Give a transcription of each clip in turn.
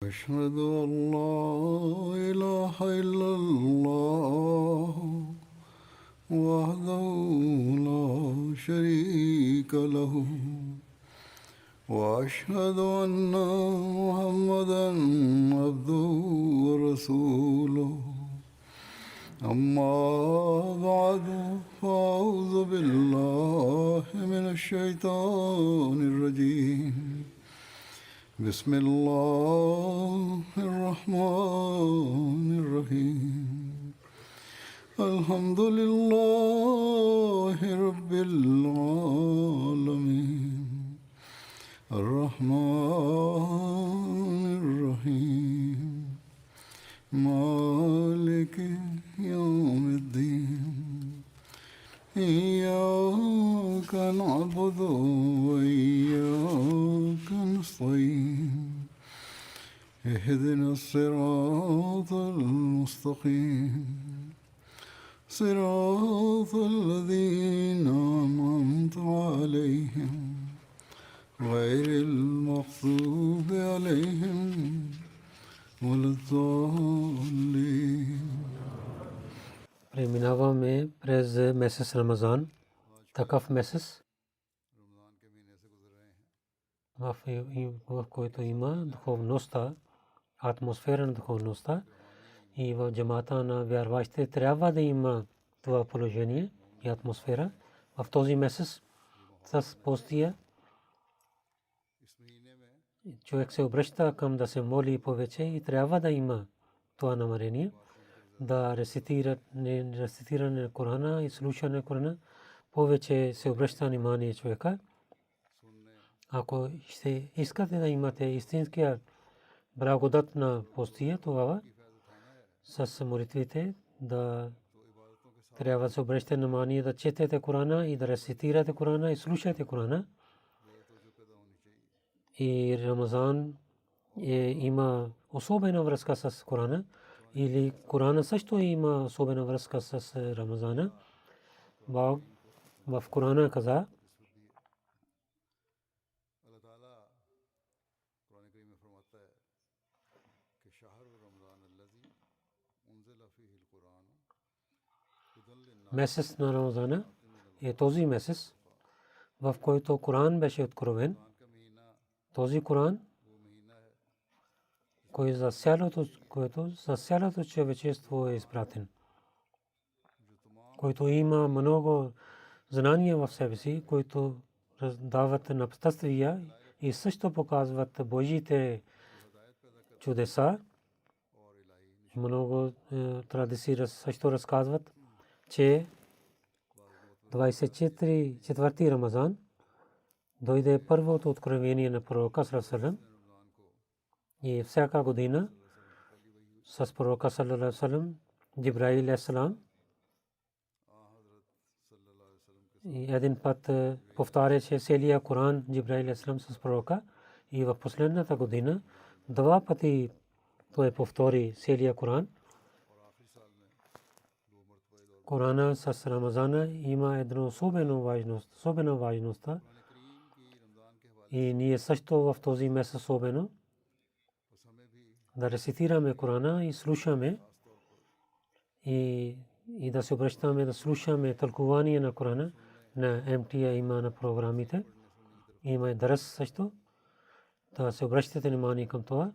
أشهد أن لا إله إلا الله وحده لا شريك له وأشهد أن محمدا عبده ورسوله أما بعد فأعوذ بالله من الشيطان الرجيم بسم الله الرحمن الرحيم الحمد لله رب العالمين الرحمن الرحيم مالك يوم الدين إياك نعبد وإياك نستعين اهدنا الصراط المستقيم صراط الذين أنعمت عليهم غير المغضوب عليهم ولا الضالين. Преминаваме през месец Рамазан. Такъв месец, в който има духовността, атмосфера на духовността, и в джамата на вярващите трябва да има това положение и атмосфера. В този месец с постия човек се обръща към да се моли повече и трябва да има това намерение да рецитиране на Корана и слушане на Корана. Повече се обръща внимание човека. Ако ще искате да имате истинския благодат на постия, тогава с молитвите да трябва да се обръщате внимание да четете Корана и да рецитирате Корана и слушате Корана. И Рамазан има особена връзка с Корана, или Корана също има особена връзка с Рамазана. Бог в Корана каза: месец на Рамазана е този месец, в който Коран беше откровен. Този Коран, който за цялото човечество е изпратен, който има много знания в себе си, които дават напътствия и също показват Божиите чудеса. Много традиции също разказват, че 24 Рамазан дойде първото откровение на пророка саллаллаху алейхи ва саллям, и всяка година с пророка саллаллаху алейхи ва саллям Джибраил алейхи салам и един път повтаряше целия Коран Джибраил алейхи салам с пророка, и в последната година два пъти той повтори целия Коран. Корана с Рамазана има една особена важност, и ние също в този месец особено да рецитираме Корана и слушаме и да се обръщаме да слушаме тълкувание на Корана. На МТА има на програмите, има дарс също, да се обръщате внимание към това.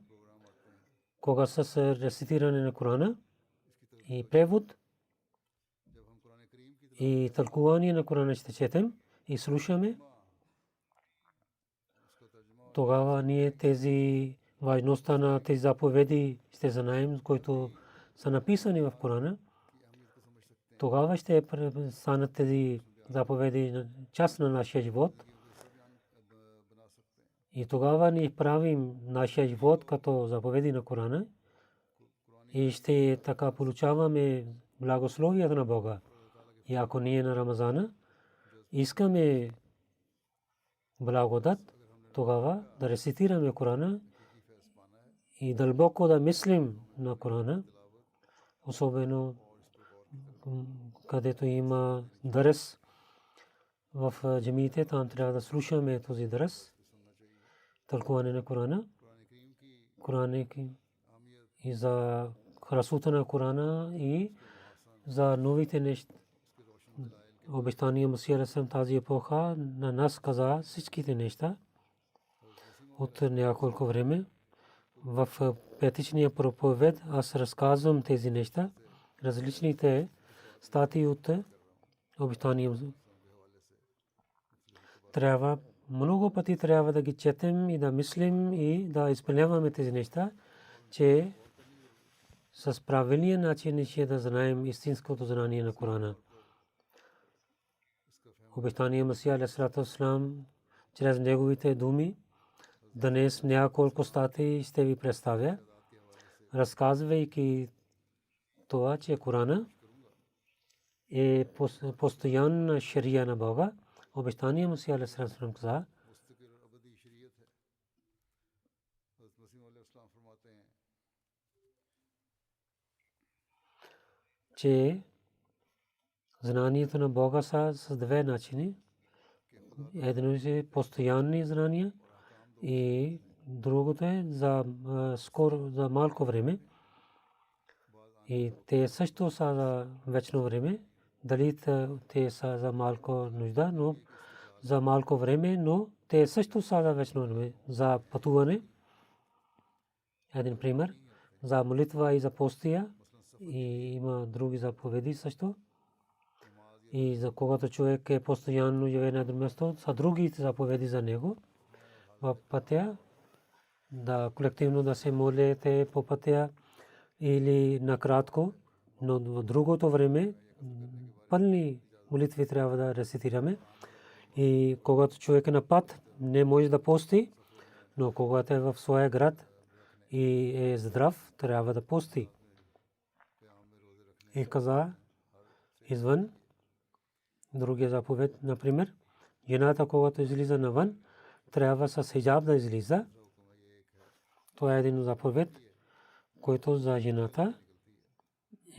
Кога с рецитиране на Корана и превод и тълкувание на Корана ще четем и слушаме, тогава ние тези важността на тези заповеди ще знаем, които са написани в Корана. Тогава ще станат тези заповеди част на нашия живот. И тогава ние правим нашия живот като заповеди на Корана и ще така получаваме благословията на Бога. И ако ние на Рамазана искаме благодат, тогава да рецитираме Корана и дълбоко да мислим на Корана, особено където има дарс в джамиите, там трябва да слушаме този дарс, тълкуване на Корана, Корана и за красота на Корана и за новите неща. Обещания Масия Расем тази епоха на нас каза всичките неща от няколко време. В петичния проповед аз разказвам тези неща, различните статии от обещания. Трябва много пъти трябва да ги четем и да мислим и да изпълняваме тези неща, че с правилния начин ще да знаем истинското знание на Корана. Обещания Масия алейхиссалату вассалам чрез неговите думи днес няколко статии ще ви представя, разказвайки това, че Корана е постоянна шария на Бога. Обещания Масия алейхиссалату вассалам каза, че знанието на Бога са с две начини. Едно е постоянни знания и другото е за скоро, за малко време. И те също са за вечно време. Дали те са за малко нужда, но за малко време, но те също са за вечно време. За пътуване. Един пример. За молитва и за постия. И има други заповеди също. И за когато човек е постоянно живее на едно място, са други заповеди за него. В пътя да колективно да се молите по пътя или накратко, но в другото време пълни молитви трябва да рецитираме. И когато човек е на път, не може да пости, но когато е в своя град и е здрав, трябва да пости. И каза извън другия заповед, например, жената, когато излиза навън, трябва с хиджаб да излиза. Това е един заповед, който за жената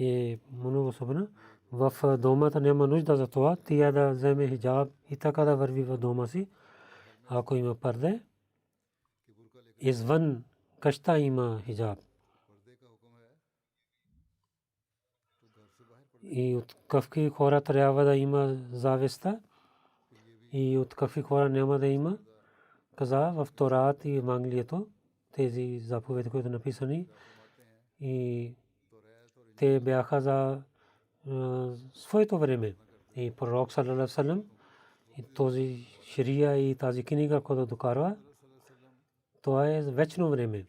е много особено. В домата няма нужда за това, тя да вземе хиджаб и така да върви в дома си. Ако има парде, извън къща има хиджаб. И от какви хора трябва да има завеста и от какви хора няма да има. Каза в Торат и Евангелието тези заповеди, които написани, и те бяха за своето време. И пророк саллаллаху алейхи ва саллям и този шария и тази книга, която докарва, това е вечно време.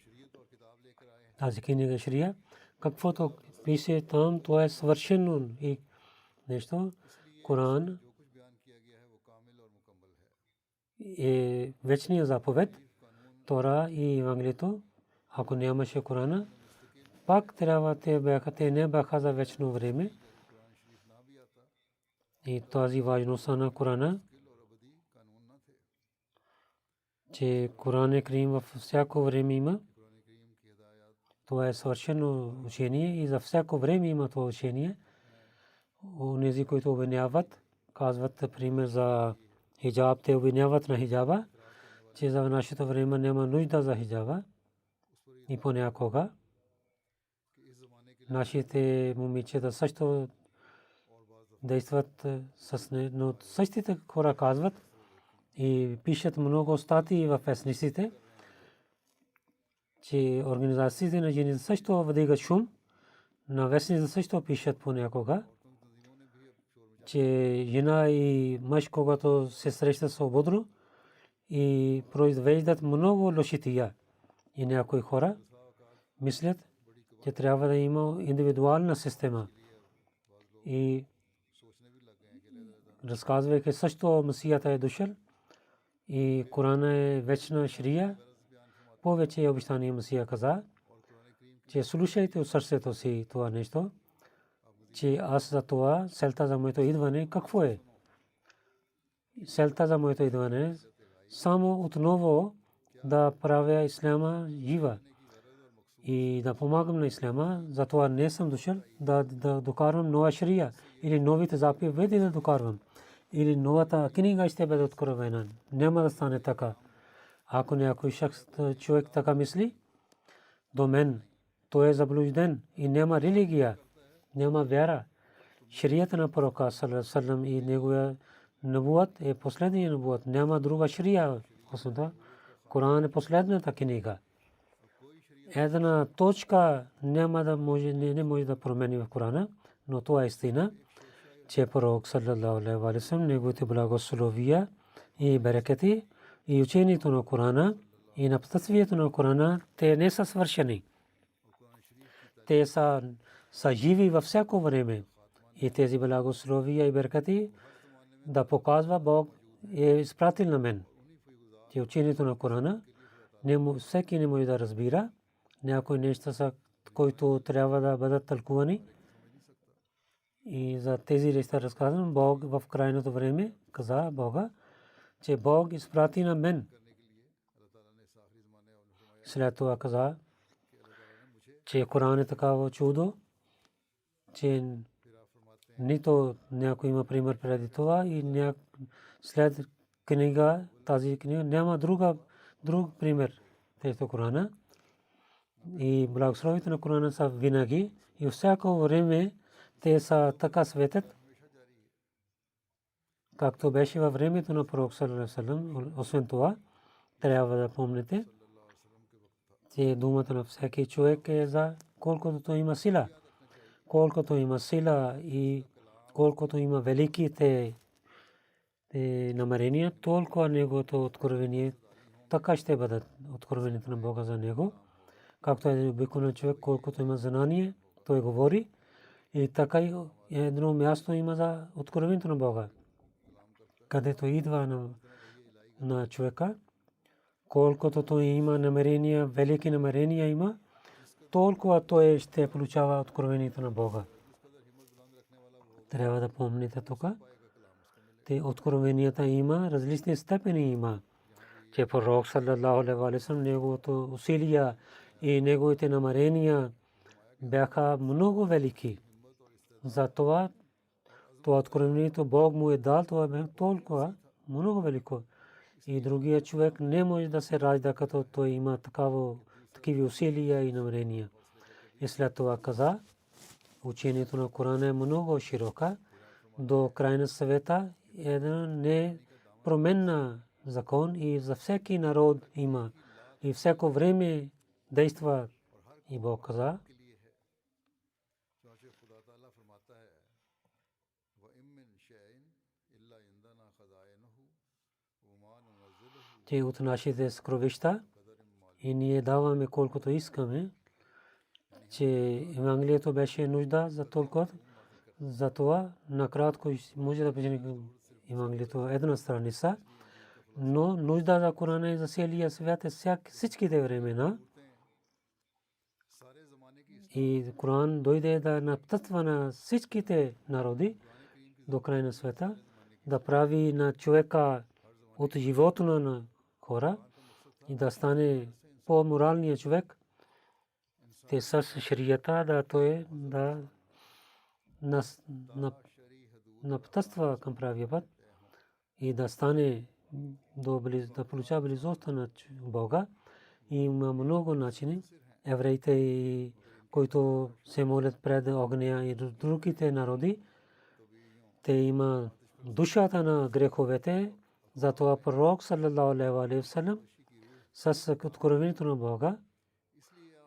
Тази книга шария, каквото пише там, това е свършено и нещо. Коран е вечния заповед. Тора и Евангелието, ако нямаше Корана, пак трябва те не бяха за вечно време. И тази важност на Корана, че Коран е Карим във всяко време има. Това е съвършено учение и за всяко време има това учение. Онези, които обвиняват, казват пример за хиджаб, те обвиняват на хиджаба, че за нашето време няма нужда за хиджаба. И понякога нашите момичета също действат с не, но същите хора казват и пишат много статии в вестниците, че организациите на жени също вдигат шум. На вестниците също пишат понякога, че жена и мъж, когато се срещат свободно и произвеждат много лошития. И някои хора мислят, че трябва да има индивидуална система. И разказвайки също Месията е дошъл и Корана е вечна шария, повече обещания Месия каза, че слушайте от сърцето си това нещо, че аз за това, целта за моето идване, какво е? Целта за моето идване е само отново да правя исляма жива и да помагам на исляма. Затова не съм дошъл да докарвам нова шария или новите заповеди да докарвам. Или новата книга ще бъде откровена. Няма да стане така. Ако някой човек така мисли, до мен, той е заблужден и няма религия, няма вяра. Шарията на пророка саллаллаху алейхи ва саллям и неговия набуат е последният набуат. Няма друга шария. Коран е последната книга. Една точка няма да може, не може да промени в Корана, но това е истина, че пророк саллаллаху алейхи ва саллям неговите благословия и берекети и учението на Корана и напътствието на Корана, те не са свършени. Те са живи във всяко време. И тези благословия и берекети да показва Бог е изпратил на мен. Че учението на Корана всеки не може да разбира. Някои неща са, които трябва да бъдат тълкувани. И за тези неща разказвам, Бог в крайното време каза Бога, че Бог изпрати на мен. След това каза, че Коран е такава чудо, че нито някой има пример преди това и след книга, тази книга няма друг пример тези Корана. И благословите на Корана са винаги и всяко време те са така светят, както беше във времето на пророк саллаллаху алейхи ва саллям. Освен това, трябва да помните, че думата на всеки човек е за колкото той има сила. Колкото има сила и колкото има великите намерения, толкова неговото откровение така ще бъдат откровението на Бога за него. Както един обикновен човек, колкото има знание, той говори. И така и едно място има за откровението на Бога, където идва на човека, колкото той има намерения, велики намерения има, толкова той ще получава откровението на Бога. Трябва да помните тук, те откровенията има, различни степени има, че пророк саллаллаху алейхи ва саллям неговото усилия и неговите намерения бяха много велики. Затова това откровението Бог му е дал, това бе толкова много велико. И другия човек не може да се ражда, като той има такива усилия и намерения. И след това каза, учението на Корана е много широка, до края на света един непроменен закон и за всеки народ има и всяко време действа. И Бог каза, че от нашите съкровища и ние даваме колкото искаме, че Евангелието беше нужда за толкова. Затова накратко може да бъде Евангелието една страница, но нужда за Корана и за целия свят е всичките времена. И Коран дойде да напътства на всичките народи до края на света, да прави на човека от живота на хора и да стане по-моралният човек. Те с шарията да той да напътства към правия път и да стане да получава близостта на Бога. И има много начини. Евреите, които се молят пред огня, и другите народи, те има душата на греховете. Затова пророк саллаллаху алейхи ва саллям с откровението на Бога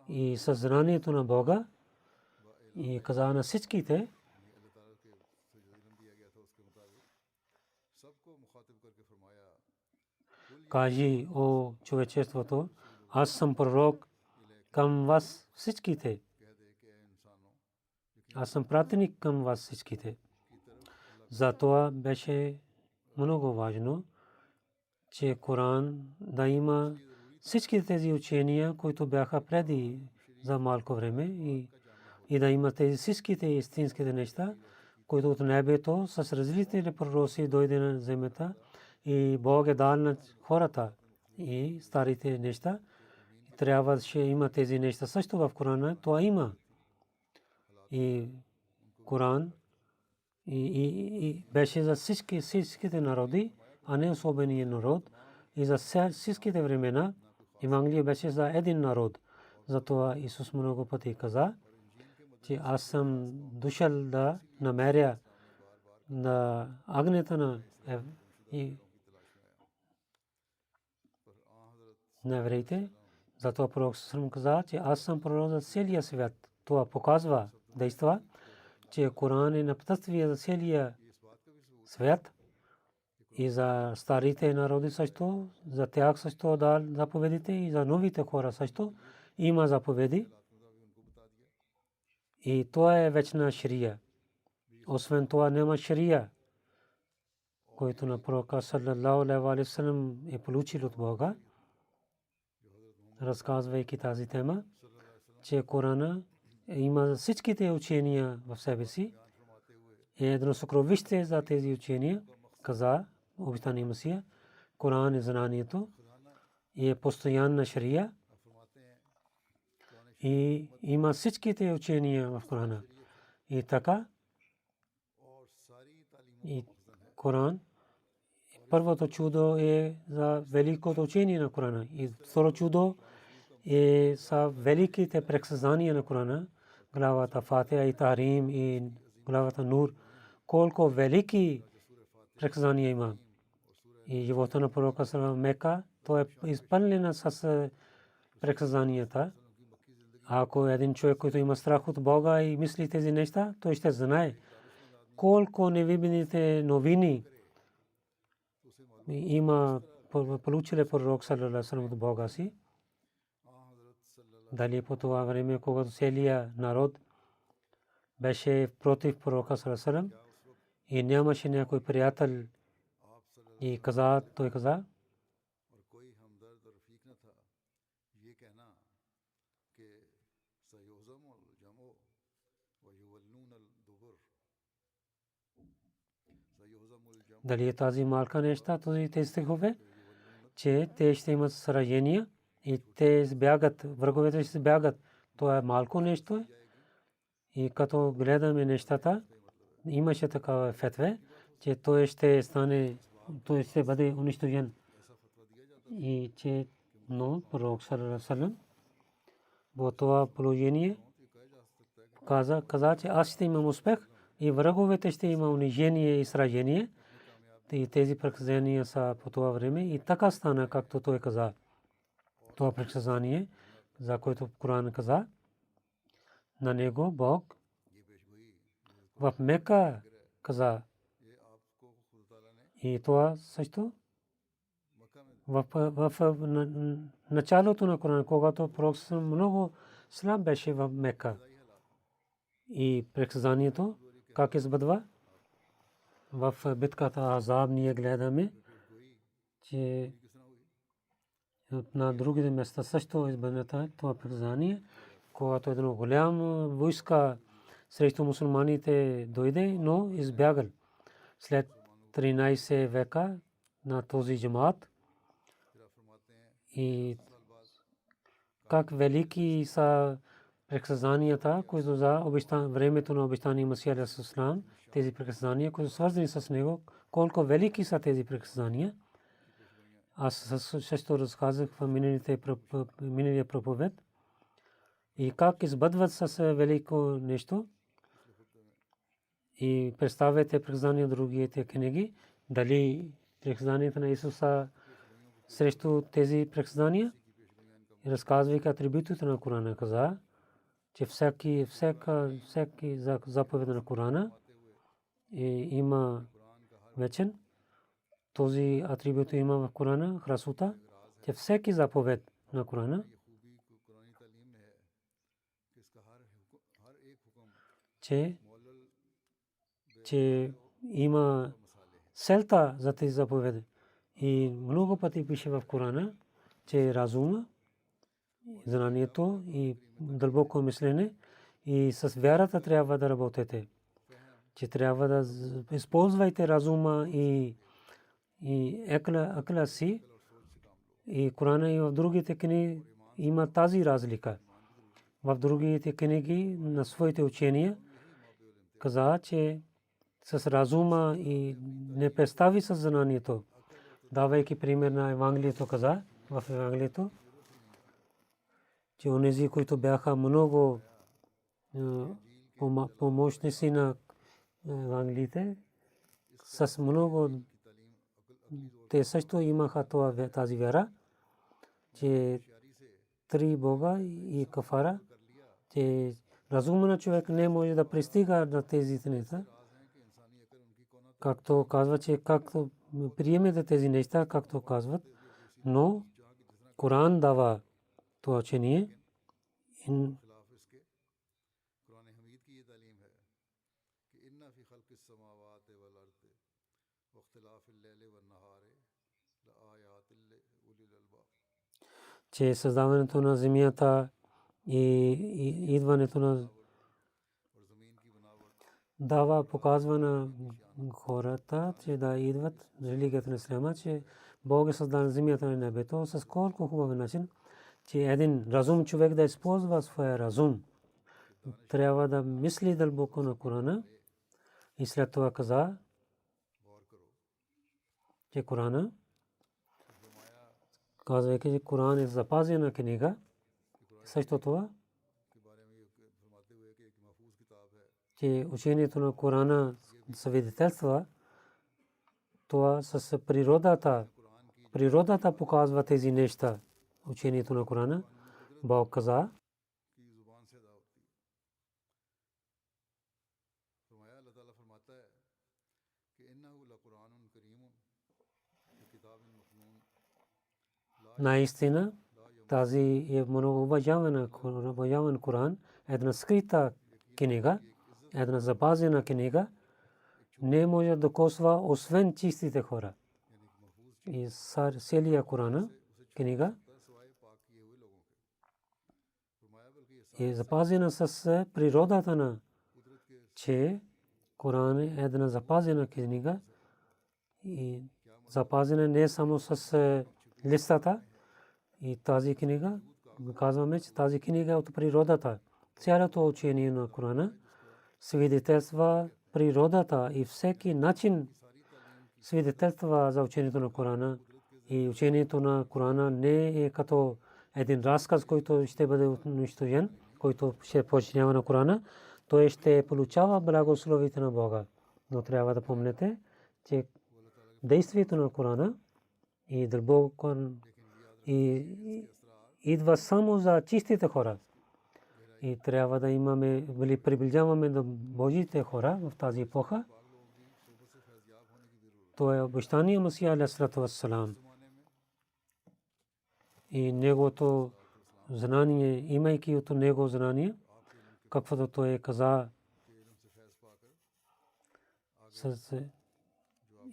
и съзнанието на Бога и каза на всичките, кажи о човечеството, аз съм пророк към вас всичките. Аз съм пратеник към вас всичките. Затова беше много важно, че Коран да има всички тези учения, които бяха преди за малко време и да има тези всичките истинските неща, които от небето с различни пророци дойде на земята и Бог е дал на хората и старите неща. Трябваше има тези неща също в Корана, това има. И Коран и беше за всичките народи, а не особения народ. И за всичките времена Евангелие беше за един народ. Затова Исус много пъти каза, че аз съм дошъл да намеря на агнета на евреите. Затова пророк Сърм каза, че аз съм пророк за целия свят. Това показва, действа, че Коран е напътствие за целия свят и за старите народи също, за тях също дал заповедите и за новите хора също има заповеди. И това е вечна шария. Освен това няма шария, който на пророка саллаллаху алейхи ва саллям е получил от Бога. Разказвайки тази тема, че Корана има всичките учения в себе си. Едно съкровище за тези учения, каза обещания Месия. Коран е знанието и е постоянна шария. И има всичките учения в Корана. И така, и Коран, първото чудо е за великото учение на Корана. И второ чудо е са великите предсказания на Корана. Главата Фатиха и Тарим и главата Нур. Колко велики предсказания има. И живота на пророка саллаллаху Мека, то е изпълнена с предсказанията. Ако един човек, който има страх от Бога и мисли тези неща, той ще знае колко невидимите новини има получили пророк саллаллаху алейхи ва саллям от Бога си. Дали по това време, когато целият народ беше против пророка саллаллаху алейхи ва саллям и нямаше някой приятел и каза, той каза, дали тази малка неща, тези стихове, че те ще имат сражения и те избягат, враговете ще избягат. Това е малко нещо. И като гледаме нещата, имаше такава фетва, че той ще стане, той ще бъде унищожен. И че пророк саллаллаху алейхи ва саллям в това положение каза, че аз ще имам успех и враговете ще има унижение и сражение. И тези предсказания са по това време. И така стана, както той каза. Това предсказание, за което Коран каза, на него Бог в Мека каза. И това също в началото на Коран, когато пророк много слаб беше в Мека. И предсказанието как избъдва в битката Азаб ние гледаме, че на другите места също избъдната това предсказание, когато едно голямо войска срещу мусулманите дойде, но избягал. След 13 века на този джамаат и как велики са предсказанията, които за времето на обещания Месия алейхи салам, тези предсказания, които свързани с него, колко велики са тези предсказания. Аз също разказах в миналия проповед и как избъдват с велико нещо. И представете предсказания от другите книги, дали предсказанията на Исуса срещу тези предсказания. И разказвайки атрибутите на Корана, каза, че всеки заповед на Корана има вечен. Този атрибут има в Корана, красота, че всеки заповед на Корана, че има селта за тези заповеди. И много пъти пише в Корана, че разума, знанието и дълбоко мислене и с вярата трябва да работите. Че трябва да използвайте разума и акъла си. И Корана и в другите книги има тази разлика. В другите книги на своите учения каза, че с разума и не представи с знанието. Давайки пример на Евангелието, каза в Евангелието, че онези, които бяха много помощници на евангелиите, с много те също имаха тази вяра, че три Бога и кафара, че разумен човек не може да пристига на тези неща. Както казва, че както приемете тези неща, както казват, но Коран дава това учение. Че създаването на земята и идването на дава показва на хората, че да идват религията на ислама, че Бог е създал земята и небето с колко хубав начин, че един разум човек да използва своя разум. Трябва да мисли дълбоко на Корана и след това каза, че Корана, казвайки, че Коран е запазена книга, също това, че учението на Корана свидетелства, това с природата. Природата показва тези неща. Учението на Корана. Бог каза, наистина тази е много уважаван Коран, една скрита книга, една запазена книга, не може да докосва освен чистите хора. И целия Коран книга е запазена с природата на, че Коран е една запазена книга и запазена не само с листата. И тази книга, казваме, че тази книга е от природата. Цялото учение на Корана свидетелства природата и всеки начин свидетелства за учението на Корана. И учението на Корана не е като един разказ, който ще бъде унищожен, който ще починява на Корана. Той ще получава благословите на Бога. Но трябва да помните, че действието на Корана и дълбоко и идва само за чистите хора. И трябва да имаме, приближаваме до Божите хора в тази епоха. То е обещание Масия алейхиссалату вассалам. И неговото знание, имайки от него знание, каквото той каза,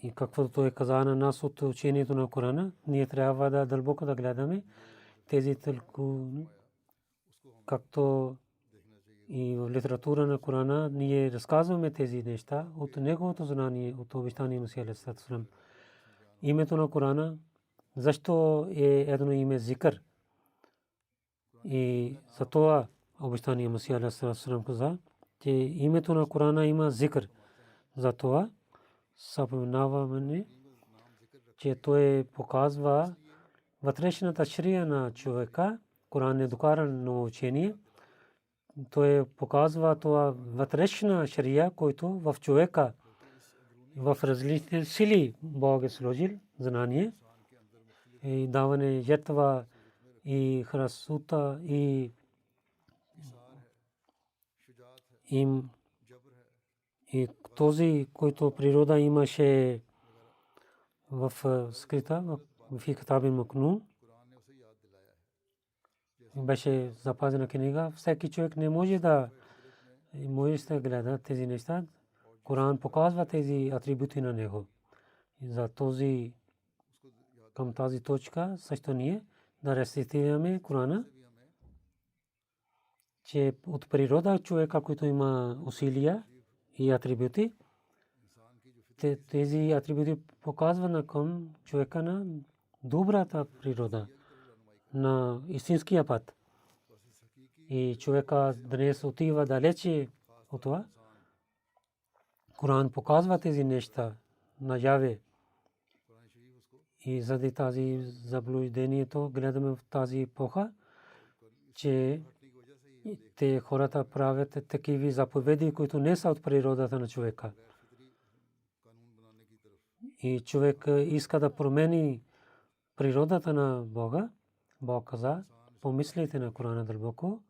и каквото той каза на нас от учението на Корана, ние трябва да дълбоко да гледаме тези тълкувания, както и в литература на Корана ние разказваме тези неща от неговото знание, от обещание Масия алейхиссалату вассалам. Името на Корана, защо е едно име зикър? И за това обещание Масия алейхиссалату вассалам каза, че името на Корана има зикър. За това съпоменаваме, че той показва вътрешната шрия на човека. Коран е докарано учение. Той показва това вътрешна шрия, който в човека в различни сили Бог е сложил знание и даване жертва и красота и им и този, който природа имаше в скрита в Китабин Макнун, беше запазена книга. Всеки човек не може да гледа тези неща. Коран показва тези атрибути на него. За този към тази точка също ние да рецитираме Корана, че от природа човека, който има усилия и атрибути, тези атрибути показват на към човека на добрата природа, на истинския път. И човека днес отива далече от това. Коран показва тези неща наяве. И заради тази заблуждението гледаме в тази епоха, че те хората правят такива заповеди, които не са от природата на човека. И човек иска да промени природата на Бога. Бог каза, помислите на Корана дълбоко.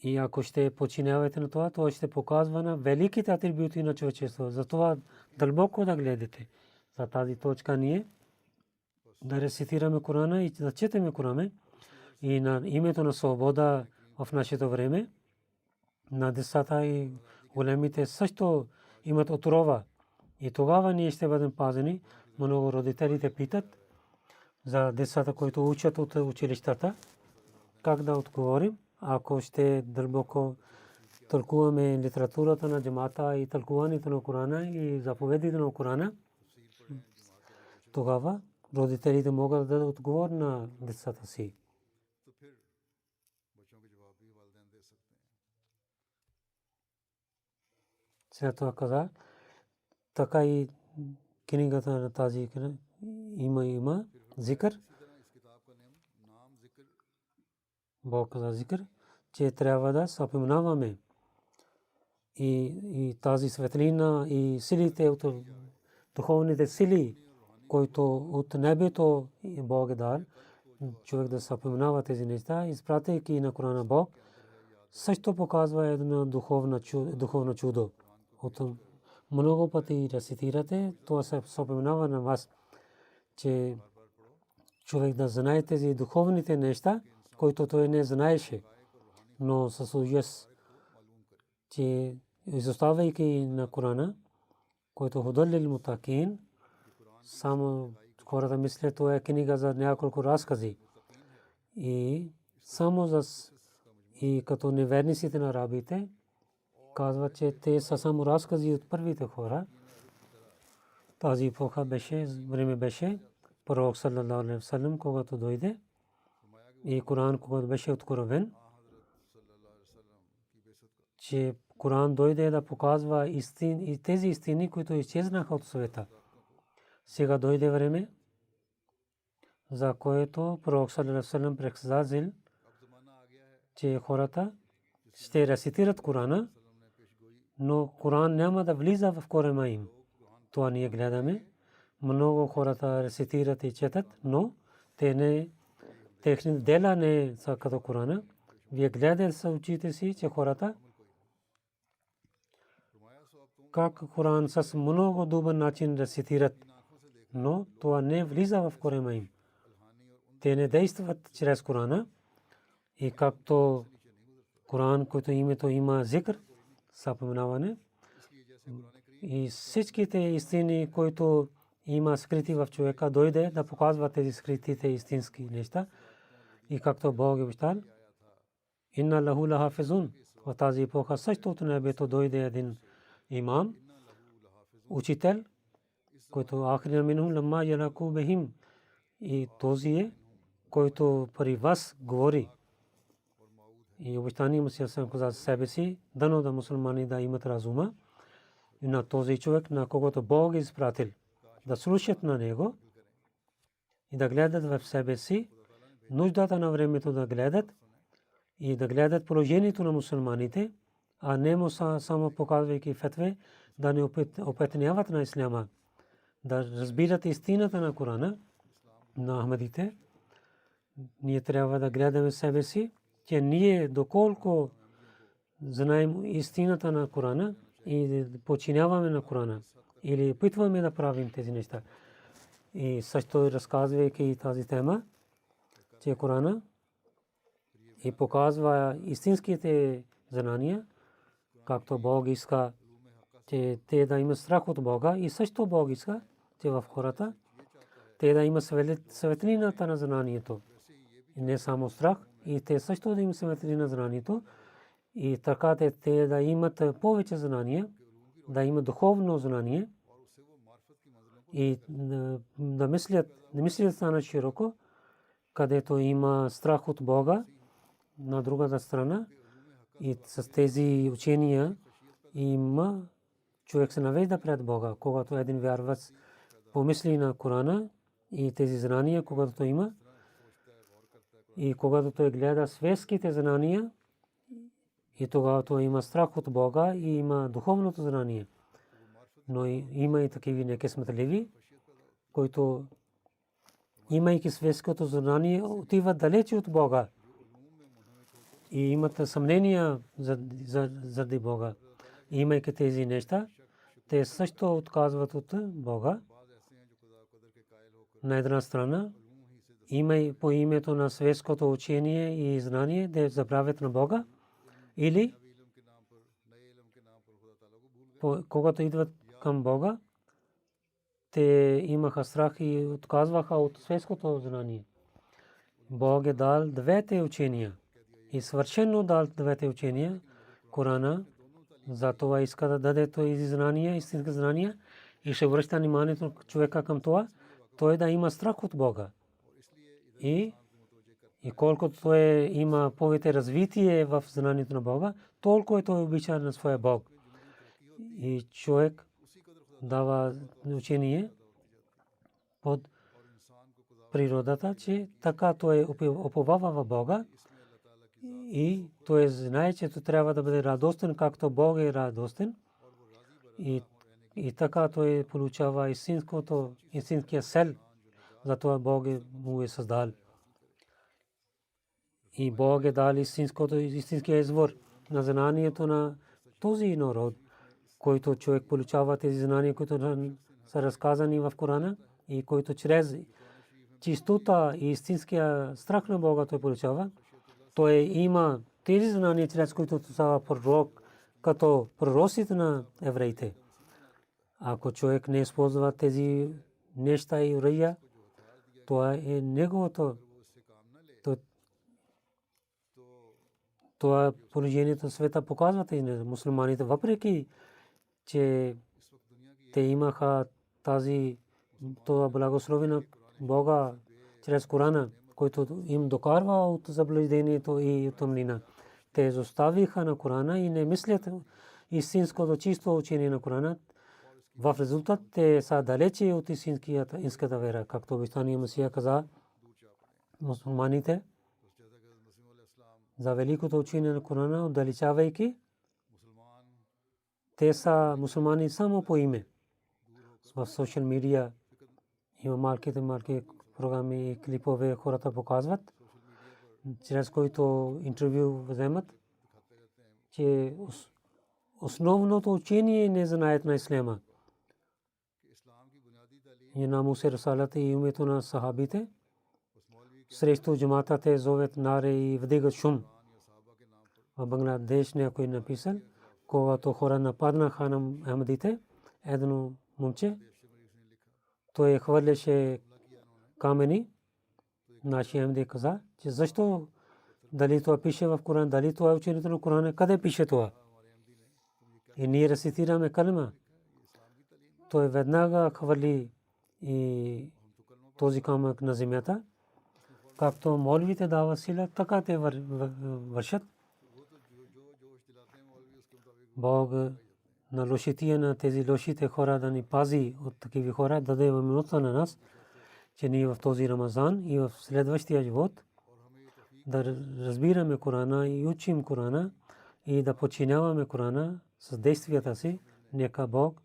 И ако ще подчинявате на това, то ще показва на великите атрибути на човечеството. Затова дълбоко да гледате. За тази точка ние да рецитираме Корана и да четеме Корана и на името на свобода в нашето време. На децата и големите също имат отрова. И тогава ние ще бъдем пазени. Много родителите питат за децата, които учат от училищата, как да отговорим. Ако ще дълбоко тълкуваме литературата на джамата и тълкуването на Корана и заповедите на Корана, тогава родителите могат да дадат отговор на децата си. След това каза, така и книгата на тази има зикър. Бог каза зикър, че трябва да споменаваме и тази светлина и силите от духовните сили, които от небето Бог е дал, човек да споменава тези неща, изпратейки на Корана Бог, също показва едно духовно чудо. От много пъти рецитирате, това се споменава на вас, че човек да знае тези духовните неща, които той не знаеше, но с ужас, че изоставяйки на Корана, който худалил мутакин, само хората мислят, това е книга за няколко разкази. И само и като неверниците на арабите казват, че те са само разкази от първите хора. Тази епоха време беше пророк саллалаху алейхи ва саллям, когато дойде и Коран, когато беше откровен, че Коран дойде да показва истини, тези истини, които изчезнаха от света. Сега дойде време, за което пророк саллалаху алейхи ва саллям предсказал, че хората ще рецитират Корана, но Коран няма да влиза в корема им. Това ние гледаме. Много хората рецитират и четат, но техните дела не са като Корана. Вие гледате с очите си, че хората как Коран с много добър начин рецитират, но това не влиза в корема им. Те не действат чрез Корана. И както Коран, който името има зикър, споменаване, и всичките истини, които има скрити в човека, дойде да показва тези скритите истински неща. И както Бог е обещал, инна лаху лахафизун, в тази епоха също от небето дойде един имам, учител, който ахрина минхум ламма ялаку бихим, и този е, който при вас говори. И обещание Месия съм каза себе си, дано да мусулмани да имат разума и на този човек, на когото Бог е изпратил, да слушат на него и да гледат в себе си, нуждата на времето да гледат и да гледат положението на мусулманите, а не само показвайки фетве, да не опетняват на исляма, да разбират истината на Корана, на Ахмадите. Ние трябва да гледаме себе си, че ние доколко знаем истината на Корана и подчиняваме на Корана или опитваме да правим тези неща. И също разказвайки тази тема, че Корана и показва истинските знания, както Бог иска, че те да имат страх от Бога, и също Бог иска, че в хората те да имат светлината на знанието. И не само страх, и те също да имат светлина на знанието, и така те да имат повече знания, да имат духовно знание и да мислят стана широко, където има страх от Бога на другата страна. И с тези учения има човек се навежда пред Бога. Когато един вярващ помисли на Корана и тези знания, когато той има. И когато той гледа светските знания, и тогава той има страх от Бога и има духовното знание. Но има и такива некъсметливи, които имайки светското знание, отиват далече от Бога и имат съмнения заради Бога. Имайки тези неща, те също отказват от Бога. На една страна, имай по името на светското учение и знание да забравят на Бога, или когато идват към Бога, те имаха страх и отказваха от светското знание. Бог е дал двете учения и свършено дал двете учения, Корана, затова иска да даде тези знания, истински знания, и ще връща вниманието на човека към това, той да има страх от Бога. И колкото той има повече развитие в знанието на Бога, толкова той обича на своя Бог. И човек дава учение под природата, че така той уповава в Бога и той знае, че той трябва да бъде радостен, както Бог е радостен. И така той получава истинския сел, затова Бог му е създал. И Бог е дал истинския извор на знанието на този народ, който човек получава тези знания, които са разказани в Корана, и който чрез чистота и истинския страх на Бога той получава. Той има тези знания, чрез които става пророк, като пророците на евреите. Ако човек не използва тези неща и урия, това е неговото. Това положението в света показва тези мусулманите, въпреки че те имаха това благословие на Бога чрез Корана, който им докарва от заблуждението и от тъмнина. Те изоставиха на Корана и не мислят истинското чисто учение на Корана. В резултат те са далече от истинската вера, както обещания Месия каза мусулманите за великото учение на Корана, отдалечавайки. Те са мусулмани само по име. В социал медиа има малки програми и клипове, хората показват, чрез които интервю вземат, че основното учение не знаят на ислама. И на Муса Расалата и името на сахабите срещу джамата те зовет наре и вдигат шум. В Бангладеш някой написал, когато хора нападнаха на Ахмадите, едно момче, той хвърляше камъни. Нашия Ахмади каза, че защо, дали това пише в Коран, дали това е учението на Корана, къде пише това? И ние рецитираме калма. Той веднага хвърли и този камък на земята. Както молвите дава сила, така те вършат. Бог на лошития на тези лошите хора да ни пази от такива хора, да даде минута на нас, че ние в този Рамазан и в следващия живот да разбираме Корана и учим Корана и да подчиняваме Корана с действията си. Нека Бог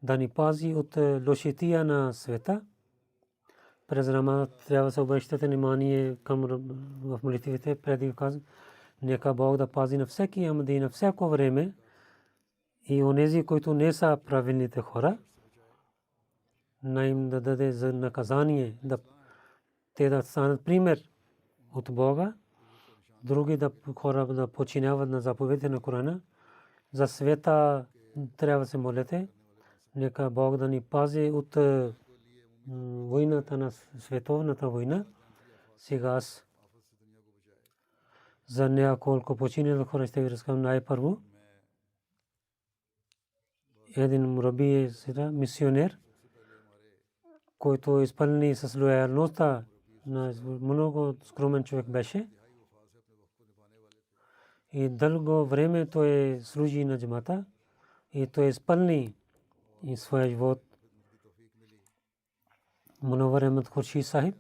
да ни пази от лошития на света. През Рамазан трябва да се обръщате внимание към в молитвите, преди казвам. Нека Бог да пази на всеки Ахмади на всяко време и онези, които не са правилните хора, на им да даде за наказание, те да станат пример от Бога, други хора да подчиняват на заповедите на Корана. За света трябва да се молите. Нека Бог да ни пази от войната на световната война. Сега за няколко починали хора ще ви разкажам най-първо. Един мураби е мисионер, който изпълни с лоялността на много скромен човек беше. И дълго време той служи на джамата и той изпълни своя живот. Munawwar Ahmad Khurshid Sahib.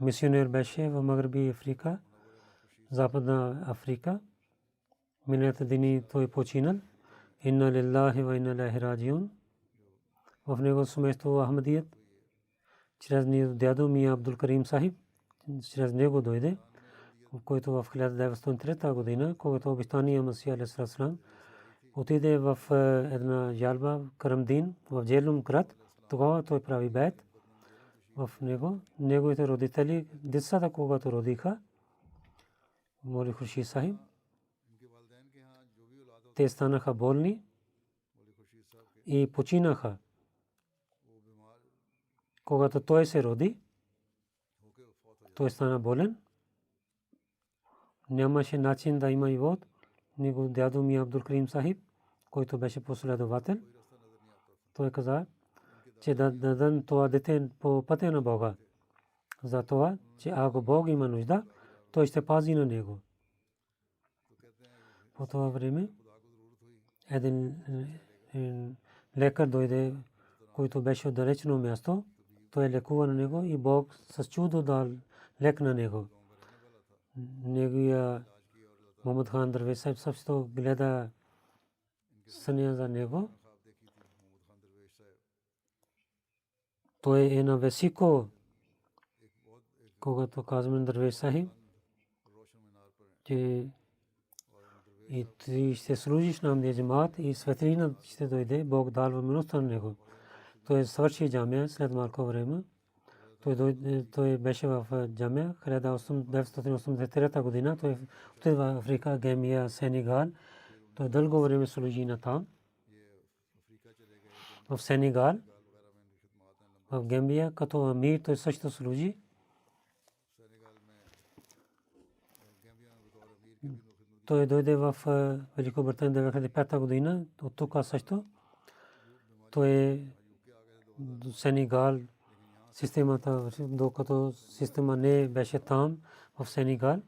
Мисионер беше в Магреби Африка, Западна Африка. Миналите дни той починал. Инна лиллахи ва инна илайхи раджиун. В него семейство Ахмадият, чрез дядо Мия Абдул Карим Сахиб, чрез него дойде, който в 1903 година, когато обещания Масия алейхи салам отиде в една жалба в Карамдин, в Джелум град, тогава той прави бейт в него. Неговите родители, децата, когато родиха, Моли Хуршид Сахиб, те станаха болни и починаха. Когато той се роди, той стана болен. Нямаше начин да има живот. Него дядо Мия Абдул Карим Сахиб, който беше последовател, той каза, че да дадат това дете по пътя на Бога. За това, че ако Бог има нужда, той ще пази на него. По това време един лекар дойде, който беше от далечно място. Той лекува на него и Бог с чудо дал лек на него. Неговия Мохамед хан Дървеш също гледа съня за него. Той е на високо, когато казваме Дървеш Сахиб, че и ти ще служиш на Ахмадия джамаат и светлина ще дойде, Бог дал милостта на него. Той свърши джамия след малко време. Той беше в джамия 1983 година. Той отиде в Африка, Гамбия, Сенегал. Той дълго време служи на там. В Сенегал, в Гамбия, като амир, той също служи. Той дойде в Великобритания 2005 година, от тук също. Той е Сенегал, системата, докато система не беше там в Сенегал.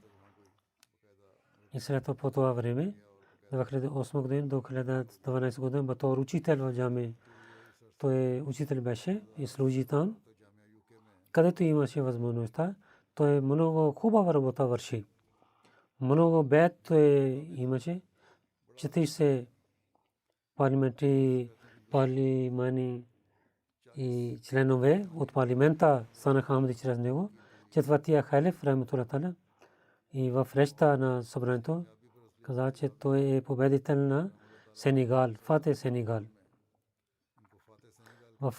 И след това по това време, 2008 година до 2012 година, батор учител в джами. Той учител беше и служи там. Където имаше възможността, той много хубава работа върши. Много бед имаше. 40 парламентни и членове от парламента станаха Ахмади чрез него. Четвъртия халиф рахметуллах таала и в речта на събранието каза, че той е победител на Сенегал, Фатех Сенегал. В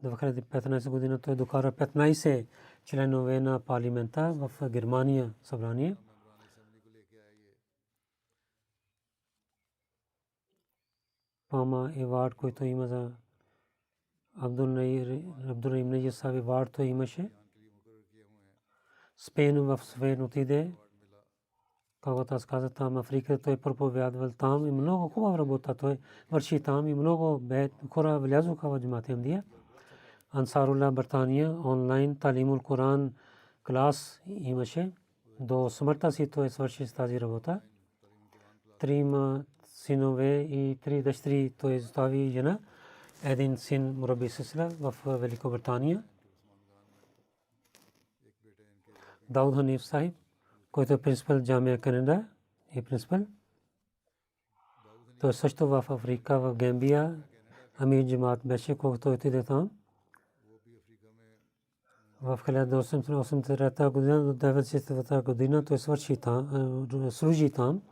2015 година той докара 15 членове на парламента в Германия събрание. Пама Евард, който има за Абдул Наир Сави Вард, той имаше. В Спейн отиде. Когато аз казах там Африка, той проповядвал там и много хубава работа той върши там и много хора влязоха в джамаат Ахмадия. Ансарулlah Британия онлайн Талимул Коран клас имаше. До смъртта си той свърши тази работа. 3 синове и 3 дъщери той остави жена. Един син Мураби Сисла в Великобритания. Дауд Ханиф Сахиб, който е принципал Джамия Канада и принципал. Той също в Африка, в Гамбия, амир джамаат беше, когато отиде там. В 1883 година до 1904 година той свърши там, служи там.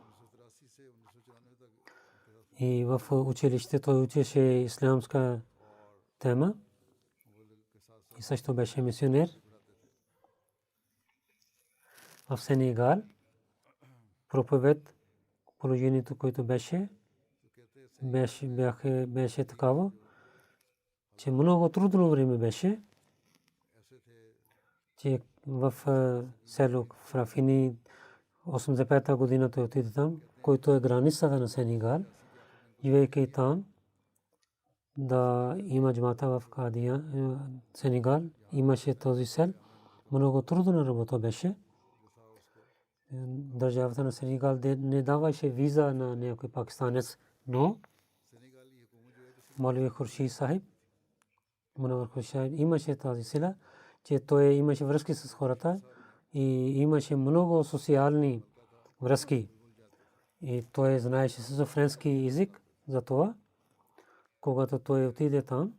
И в училище той учеше ислямска тема и също беше мисионер. В Сенегал проповед положението, което беше такава, че много трудно време беше, че в село Фрафини 85-та година той отиде там, който е границата на Сенегал. Живейки там, да има джамата в Кадия, Сенегал, имаше този сел. Много трудна работа беше. Държавата на Сенегал не даваше виза на някой пакистанец, но Молви Хуршид Сахиб Munawar Khurshid имаше тази сила, че той имаше връзки с хората и имаше много социални връзки. И той знаеше също френски език, затова когато той отиде там,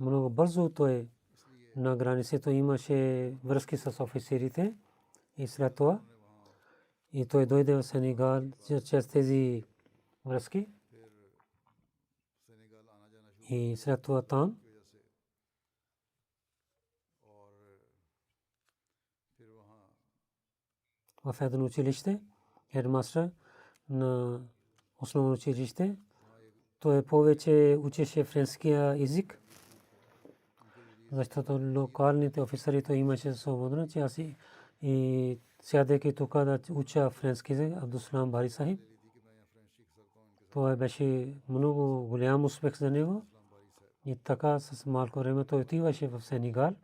много бързо той на границата имаше връзки с офицерите и след това и той дойде в Сенегал чрез тези връзки и след това там в едно училище, хедмастър на основно училище, той повече учеше френския език, защото локалните офицери той имаше свободно, че аз и сядайки тук да уча френски език, Абдусалам Бари Сахиб. Това беше много голям успех за него. И така с малко време той отиваше в Сенегал.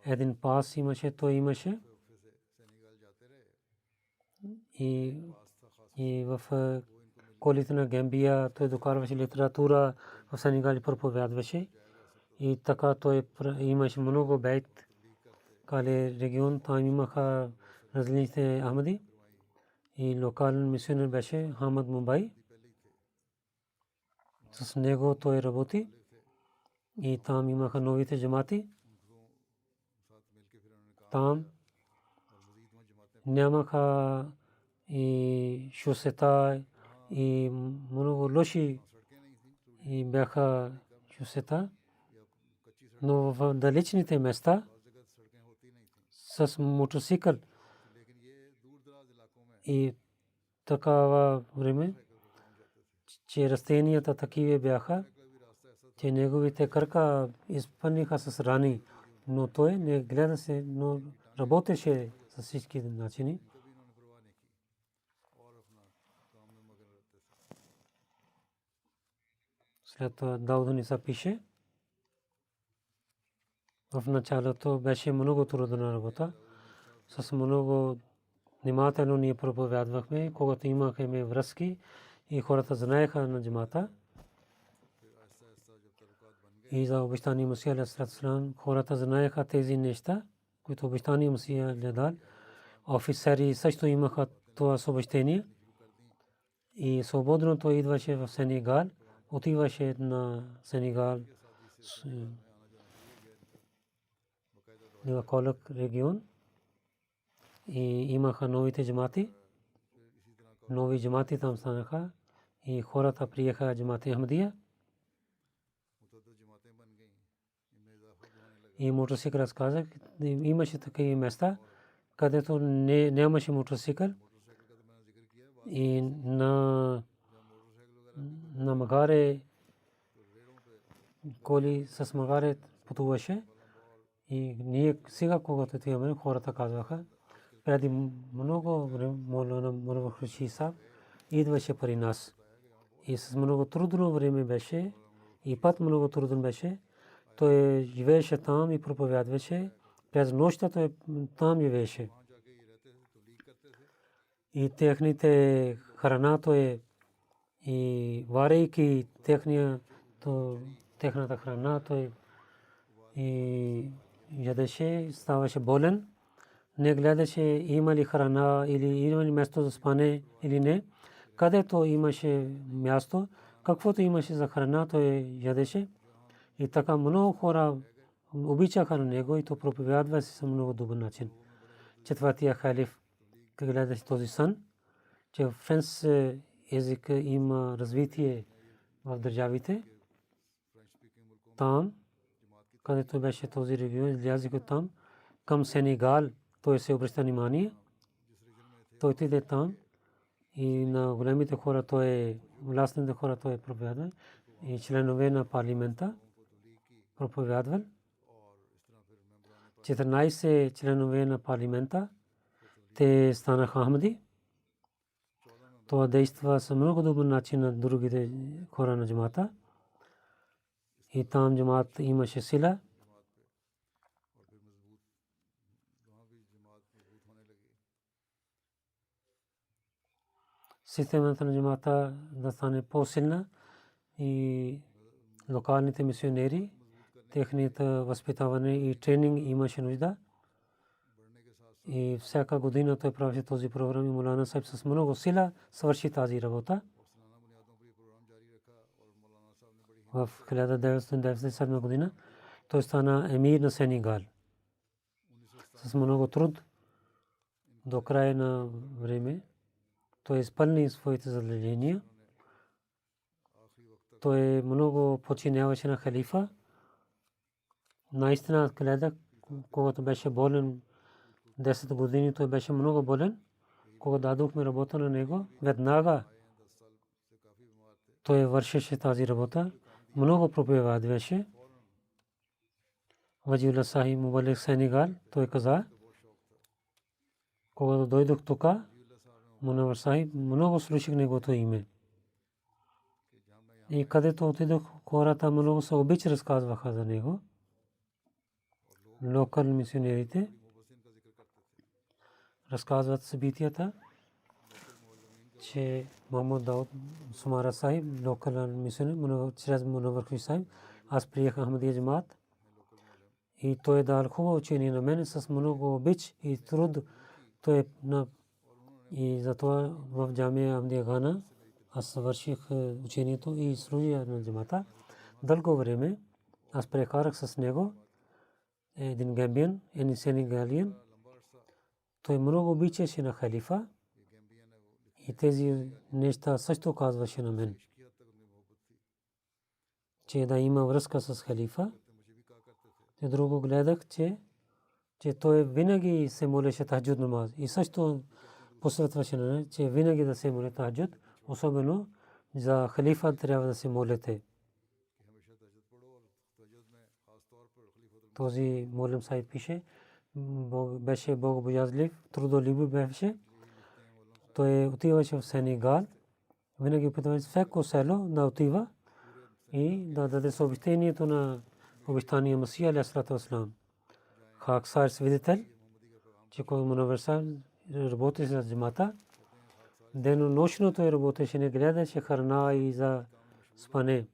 Един пас имаше, той имаше. И в колите на Гамбия той докарваше литература в Сенегал и проповядваше. И така той имаше много бейт. Кале регион там имаха различни Ахмади. И локален мисионер беше Хамад Мумбай. С него той работи. И там имаха новите джамати. Там нямаха и шосета и много лоши и бяха шосета. Но в далечните места с мотоцикъл и такава време, че растенията такива бяха, че неговите кръка изпълниха с рани, но той не гледа се, но работеше с всички начини. След това Дауд Ниса пише, в началото беше много трудна работа, с много внимателно ние проповядвахме, когато имахме връзки и хората знаеха на джамата. И за обещания Мусия алейхи салам хората знаеха тези неща, които обещания Мусия дал. Офицери също имаха това съобщение. И свободно той идваше в Сенегал, отиваше на Сенегал, Колък регион. И имаха новите джамати. Нови джамати там станаха. И хората приеха джамати Ахмадия. И мотоцикъл разказах, имаше такива места, където нямаше мотоцикъл. И на магаре, коли с магаре пътуваше. И ние сега, когато отиваме, хората казваха, преди много време Молана Мунавар Хуршид Сахиб идваше при нас. И с много трудно време беше, и път много труден беше. Той живееше там и проповядваше. През нощта той там живееше. И техните храна той и варейки техната храна той и ядеше, ставаше болен. Не гледаше има ли храна или има ли място за спане или не. Където имаше място, каквото имаше за храна, той ядеше. И така много хора обичаха на него и то проповядваше с много добър начин. Четвъртия халиф гледаше този сън, че френски език има развитие в държавите. Там, където беше този регион, излязоха там, към Сенегал, той се обръща внимание. Той отиде там и на големите хора той, властните хора той проповядва и членове на парламента проповядвал. 14 членове на парламента, те станаха Ахмади. Това действа с много добър начин на другите хора на джамата. И там джамат имаше сила. Системата на джамата да стане по-силна и локалните мисионери, техните възпитаване и тренинг имаше нужда. И всяка година той правеше този програм и Мулана Сайб с много сила свърши тази работа. В 1997 година той стана емир на Сенегал. С много труд до края на време той изпълни своите задължения. Той много подчиняваше на халифа. Наистина гледах, когато беше болен 10 години, той беше много болен. Когато дадохме работа на него, веднага той вършеше тази работа. Много проповядваше. Ваджиулlah Сахиб Мубалик Сенегал, той каза, когато дойдох тук, Мунавар Сахиб, много слушах неговото име. И където отидох, хората много се обич разказваха за него. Локал мисионерите разказват събитията, че Мохаммад Дауд Сумара Сахиб, локал мисионер, чрез Мунавар Сахиб, аз приех Ахмадия джамаат и той дал хубаво учение на мен с много обич и труд. Той и затова в джамия Ахмадия Гана аз свърших учението и служя на джамаата. Дълго време аз прекарах с него. Един гамбиен, един сенегалиен. Той много обичаше на халифа и тези неща също казваше на мен, че да има връзка с халифа. И друго гледах, че той винаги се молеше тахаджуд намаз и също посъветваше на мен, че винаги да се моли тахаджуд, особено за халифа трябва да се молите. Този Молим Сайд пише, беше богобоязлив, трудолюбив беше. Той отиваше в Сенегал, винаги опитваше всяко село да отива и да даде съобщението на обещания Масия алейхиссалату вассалам. Хаксар свидетел, че кой Мунавар Сайд работеше с джамаата, денонощно той работеше, не гледаше храна и за спане.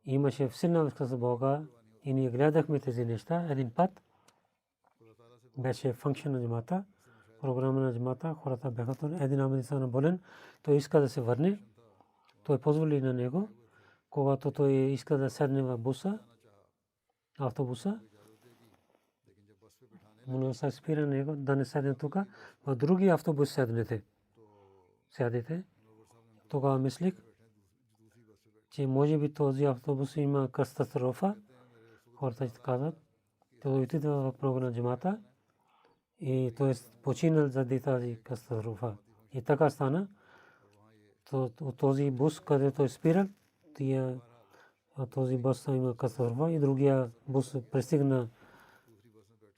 Имаше силна връзка с Бога и ние гледахме тези неща. Един път беше функция на джамаата, програма на джамаата, хората бяха тук. Един амадисан болен, той иска да се върне. Той позволи на него, когато той иска да седне в буса, автобуса, Мунавар спира него да не седне тук, в други автобус сядете. Тогава мислих, че може би този автобус има катастрофа. Хората ще казват, той отиде в програма на джамаата и той е починал заради тази катастрофа. И така стана. От този бус, където той спирал, този бус има катастрофа и другия бус пристигна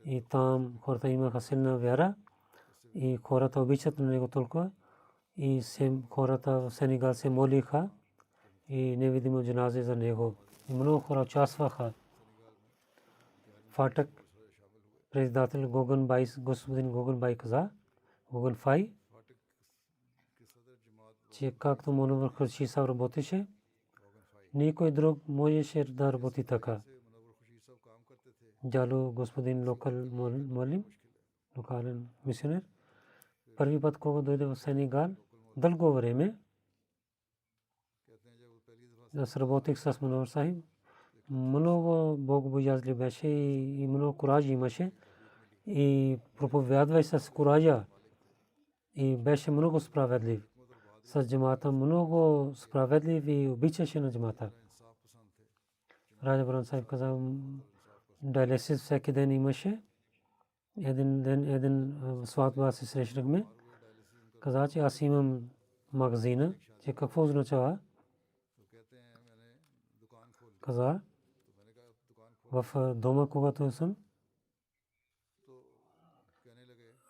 и там хората имаха силна вяра и хората обичат на него толкова и хората в Сенегал се молиха и невидимо джаназе за него. И много хора участваха. Фатък председател Гоган Бай, господин Гоган Бай каза, Гоган Фай, че както Мунавар Хуршид Сахиб работеше, никой друг можеше да работи така. Джало господин локал молим, локален мисионер, първи път когато дойде в Сенегал, дълго време аз работих с Мунавар Сахиб. Много богобоязлив беше и много кураж имаше и проповядваше с куража и беше много справедлив. С джамаата много справедлив и обичаше на джамаата. Раджа Бран Сайб каза, диалисис всеки ден имаше. Един сватба се срещнахме. Каза, че аз имам магазина, че какво означава? Каза, в дома, когато съм,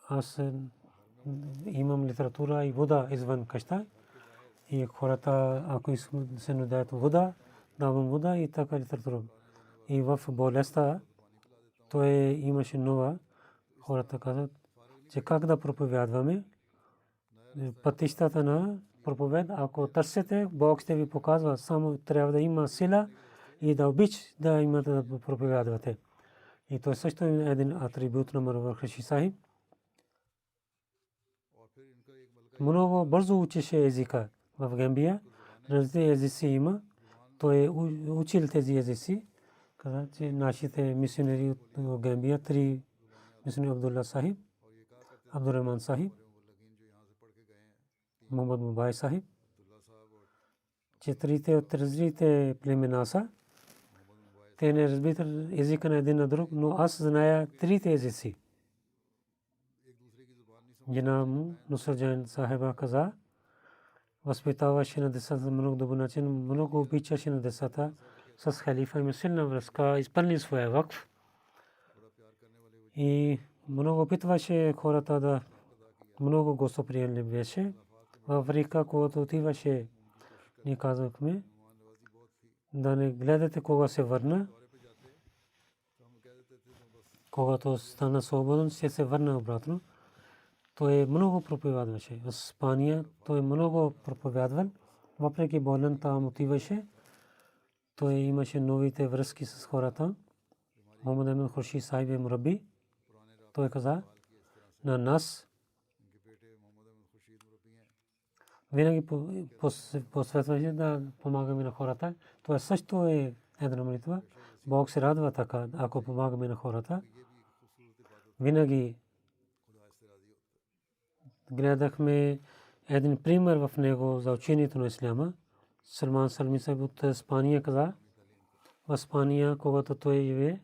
аз имам литература и вода извън къща и хората, ако се нуждаят от вода, давам вода и така литература. И в болестта той имаше нова. Хората казват, че как да проповядваме. Пътищата на проповед, ако търсите, Бог ще ви показва. Само трябва да има сила и да обич да имат да проповядвате. И то също е един атрибут на Мураббакши Сахиб. Много бързо учеше езика в Гамбия. Различни езици има. Той е учил тези езици. Каза, че нашите мисионери от Гамбия, 3 мисионери Абдулла Сахиб, Абдурахман Сахиб, Мухаммад Мубай Сахиб, 4 от различните племена са. Те не разбират езика на един на друг, но аз зная 3 езици. Джанаб Нусраджан Сахиба каза, възпитаваше на децата много добър начин, много обичаше на децата с халифа, има силна връзка, изпълни своя вакф и много опитваше хората да много гостоприемлив беше. В Африка, когато отиваше, ни казахме да не гледате кога се върна. Когато стана свободен, ще се върна обратно. Той много проповядваше. В Испания той много проповядвал. Въпреки болен там отиваше. Той имаше новите връзки с хората. Мохамед Ахмед Хуршид Сахиб е мурабби. Той каза на нас винаги посветваше да помагаме на хората. Това също е една молитва. Бог се радва така, ако помагаме на хората. Винаги гледахме един пример в него за учението на исляма. Салман Салми Сахиб от Испания каза, в Испания, когато той живее,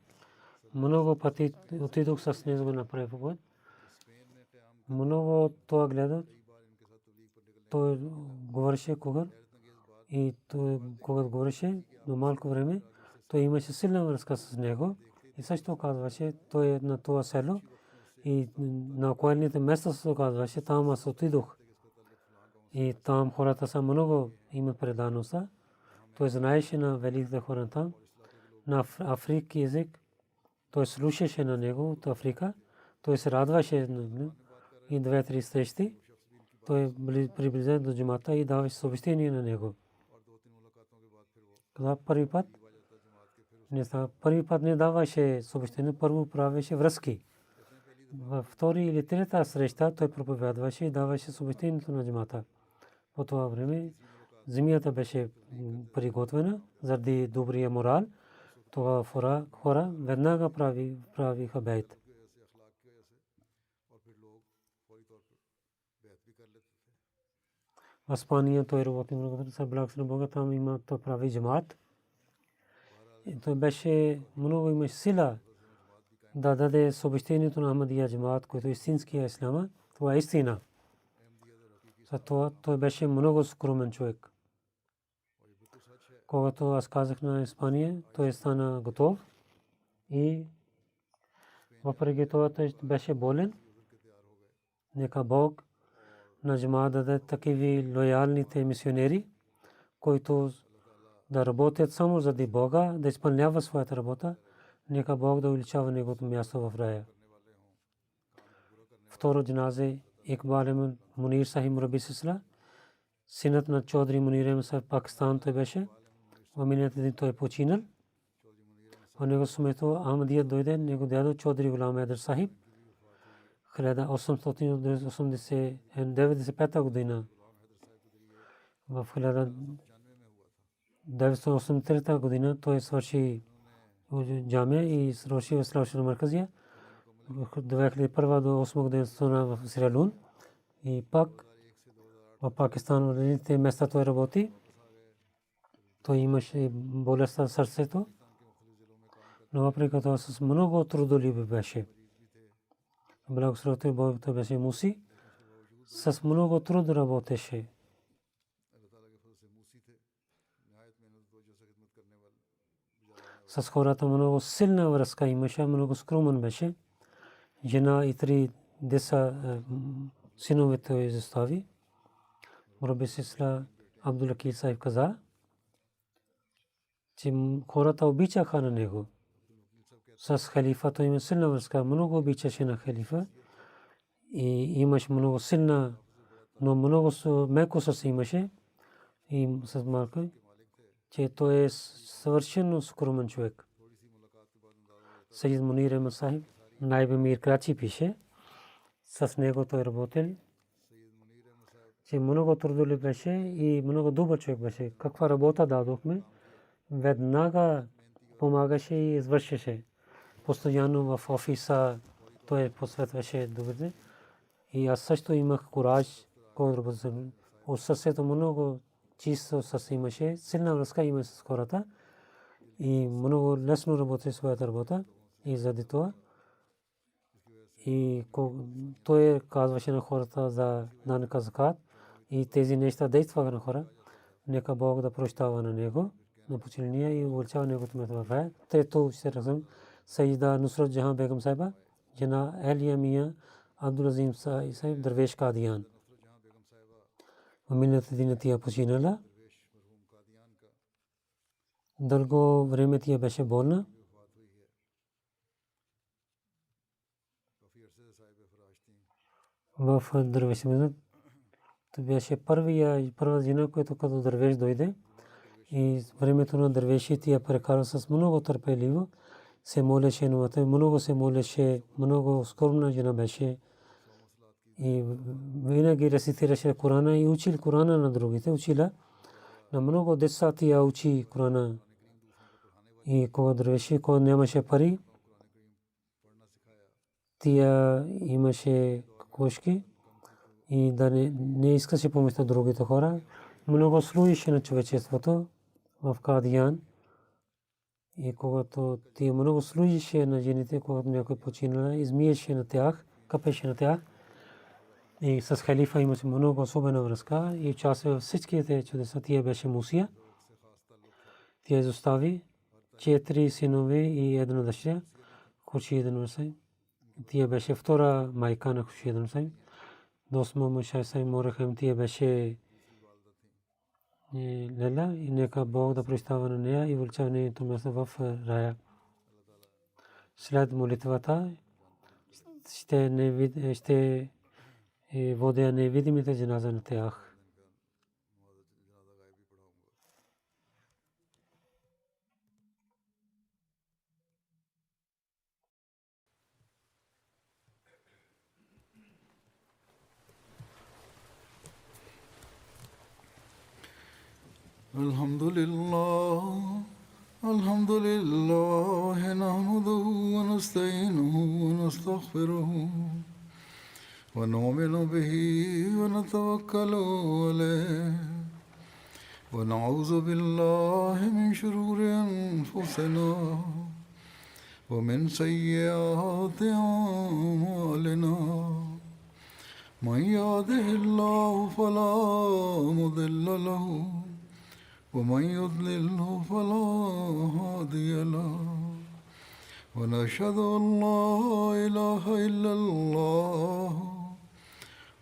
много пъти отидох с него на проповед. Много това гледа. Той говореше кога и той когато говореше до малко време, той имаше силна връзка с него и също казваше, той е на това село и на околните места се казваше, там аз отидох. И там хората са много имат преданост. Той знаеше на великите хора там, на африки език. Той слушаше на него от Африка. Той се радваше и 2-3 срещи. Той приблизен до джамата и даваше съобщение на него. Каза първи път не даваше съобщение, първо правеше връзки. Във втори или трета среща той проповядваше и даваше съобщението на джамата. По това време земята беше приготвена заради добрия морал. Това хора веднага правиха бейт. В Испания той работи много с благословен Бога, там има то прави джамат. Той беше много имаше сила да даде съобщението на Ахмадия джамат, който е истинския ислама. Това е истина. Затова той беше много скромен човек. Когато аз казах на Испания, той стана готов и въпреки това той беше болен. Нека Бог на джамат даде такива лоялните мисионери, които да работят само заради Бога, да изпълняват своята работа. Нека Бог да увеличава неговото място в рая. Второ джаназе Икбал Ахмед Мунир Сахиб мурабби сила. Синът на Чодри Мунир Ахмед Сахиб Пакистан той беше. В миналия ден той починал. В него смето Ахмадия дойде, него дядо Чодри Гулам Хайдар Сахиб. 1895 година. В 1983 година той свърши джамия и свърши в Славшина Марказия. 2001 до 2008 година стана в Сиералун и пак в Пакистан в различните места той работи. Той имаше болест в сърцето, но въпреки това с много трудолюбие беше. Благословен Бог той беше муси, с много труд работеше. С хората много силна връзка имаше, много скромен беше. Жена и 3 деца синовете изостави. Мурабби сила Абдул Сахиб каза, че хората обичаха на него. С халифата има силна връзка, много обичаше на халифа и имаше много силна, но много меко се имаше и с малко. че той е съвършено скромен човек. Саид Мунир Ахмед Сахиб, Наиб Мир Карачи пише, с него той работил, че много трудолюбив беше и много добър човек беше. Каква работа дадохме, веднага помагаше и извършеше. Постоянно в офиса той посветваше добре. И аз също имах кураж, който от сърцето много чисто сърце имаше, силна връзка имаше с хората и много лесно работи своята работа. И заради това и той казваше на хората за данъка закат и тези неща действаха на хора. Нека Бог да прощава на него, на починения и увеличава неговото място в рая. Трето ще разум Саида Нусрат Джахан Бегам Сайба, жена Елия Мия Абдул Азим Сайб Дървеш Кадиян. В миналата година тя починала. Дълго време тя беше болна. В Дървеш Мизът беше първа жена, която като Дървеш дойде. И времето на Дървеши тя прекара с много търпеливо. Се молеше, много се молеше, много скромна жена беше. И винаги рецитираше Корана и учил Корана на другите. Учила на много деца тя учи Корана. И когато Дървеши, когато нямаше пари, тя имаше кошки и да не искаше помощта другите хора. Много служеше на човечеството в Кадиян. И когато тя много служеше на жените, когато някой починала, измиеше на тях, капеше на тях. И с халифа имаше много особена връзка и участва във всичките чудеса. Тя беше мусия. Тя изостави 4 синове и една дъщеря, Хуршид Нурсай. Тя беше втора майка на Хуршид Нурсай. Досма Мушайсай Морахем тя беше Лела и нека Бог да прощава на нея и увеличава нейното място в рая. След молитвата ще водя невидимите джаназа на тях. الحمد لله نحمده ونستعينه ونستغفره ونؤمن به ونتوكل عليه ونعوذ بالله من شرور أنفسنا ومن سيئات أعمالنا من يهده الله فلا مضل له ومن يضلله فلا هادي له ونشهد أن لا إله إلا الله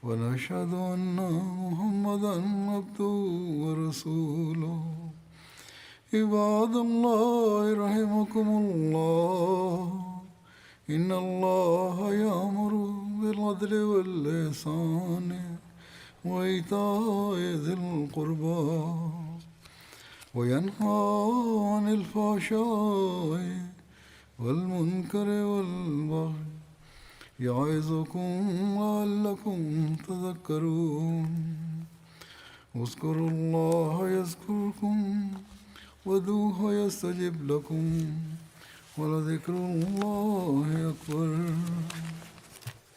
ونشهد أن محمدا عبده ورسوله عباد الله رحمكم الله إن الله يأمر بالعدل والإحسان وإيتاء ذي القربى وينهى عن الفحشاء والمنكر والبغي يعظكم لعلكم تذكرون اذكروا الله يذكركم وادعوه يستجب لكم ولذكر الله أكبر